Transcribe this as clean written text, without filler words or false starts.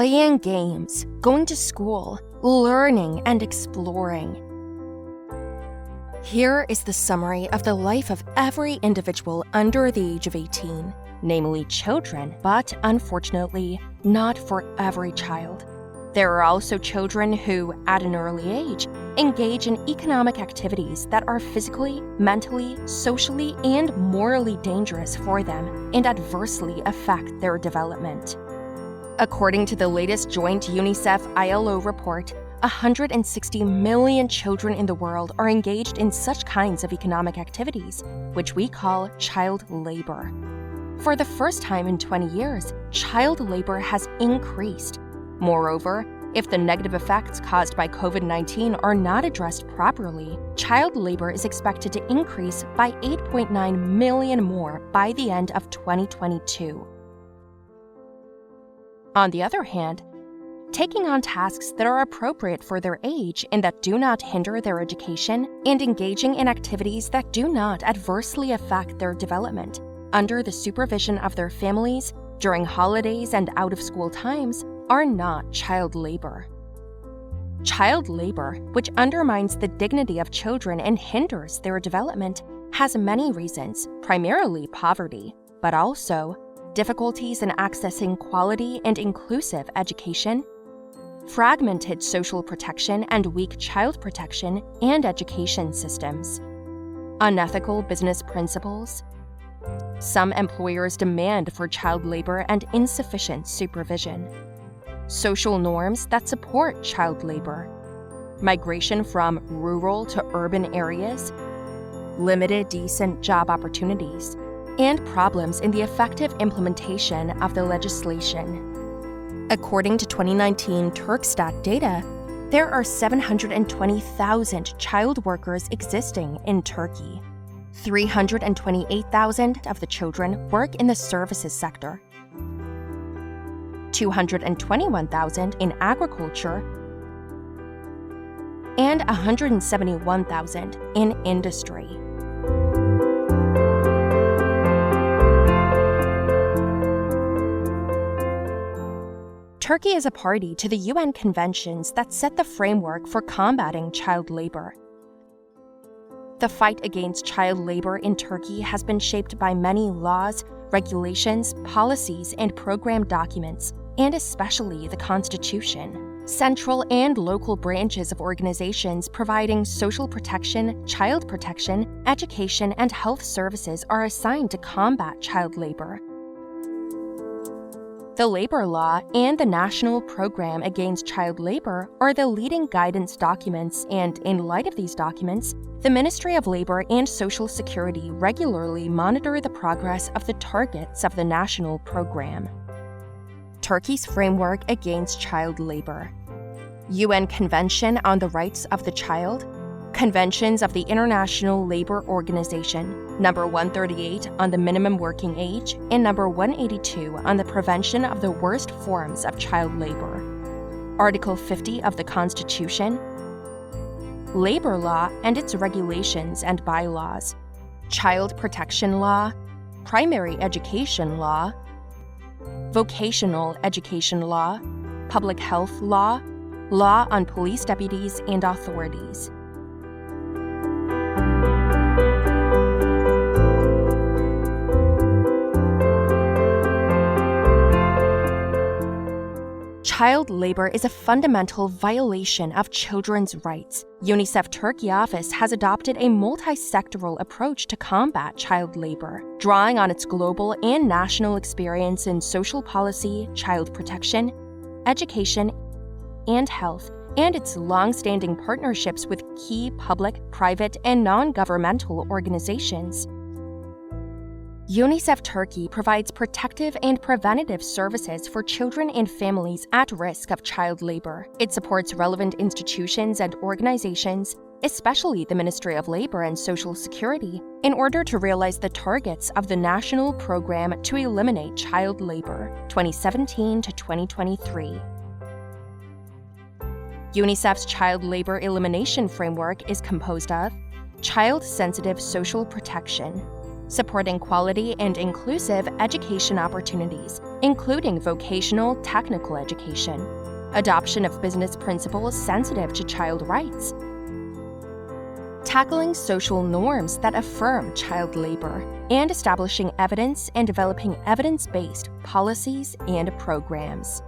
playing games, going to school, learning, and exploring. Here is the summary of the life of every individual under the age of 18, namely children, but unfortunately, not for every child. There are also children who, at an early age, engage in economic activities that are physically, mentally, socially, and morally dangerous for them and adversely affect their development. According to the latest joint UNICEF-ILO report, 160 million children in the world are engaged in such kinds of economic activities, which we call child labor. For the first time in 20 years, child labor has increased. Moreover, if the negative effects caused by COVID-19 are not addressed properly, child labor is expected to increase by 8.9 million more by the end of 2022. On the other hand, taking on tasks that are appropriate for their age and that do not hinder their education, and engaging in activities that do not adversely affect their development, under the supervision of their families, during holidays and out-of-school times, are not child labor. Child labor, which undermines the dignity of children and hinders their development, has many reasons, primarily poverty, but also difficulties in accessing quality and inclusive education, fragmented social protection and weak child protection and education systems, unethical business principles. Some employers demand for child labor and insufficient supervision, social norms that support child labor, migration from rural to urban areas, limited decent job opportunities, and problems in the effective implementation of the legislation. According to 2019 Turkstat data, there are 720,000 child workers existing in Turkey. 328,000 of the children work in the services sector, 221,000 in agriculture, and 171,000 in industry. Turkey is a party to the UN conventions that set the framework for combating child labor. The fight against child labor in Turkey has been shaped by many laws, regulations, policies, and program documents, and especially the Constitution. Central and local branches of organizations providing social protection, child protection, education, and health services are assigned to combat child labor. The labor law and the National Program Against Child Labor are the leading guidance documents, and in light of these documents, the Ministry of Labor and Social Security regularly monitor the progress of the targets of the national program. Turkey's framework against child labor. UN Convention on the Rights of the Child, Conventions of the International Labor Organization, number 138 on the minimum working age, and number 182 on the prevention of the worst forms of child labor. Article 50 of the Constitution, labor law and its regulations and bylaws, child protection law, primary education law, vocational education law, public health law, law on police deputies and authorities. Child labor is a fundamental violation of children's rights. UNICEF Turkey office has adopted a multi-sectoral approach to combat child labor, drawing on its global and national experience in social policy, child protection, education, and health, and its long-standing partnerships with key public, private, and non-governmental organizations. UNICEF Turkey provides protective and preventative services for children and families at risk of child labor. It supports relevant institutions and organizations, especially the Ministry of Labor and Social Security, in order to realize the targets of the National Program to Eliminate Child Labor, 2017 to 2023. UNICEF's Child Labor Elimination Framework is composed of child-sensitive social protection, supporting quality and inclusive education opportunities, including vocational technical education, adoption of business principles sensitive to child rights, tackling social norms that affirm child labor, and establishing evidence and developing evidence-based policies and programs.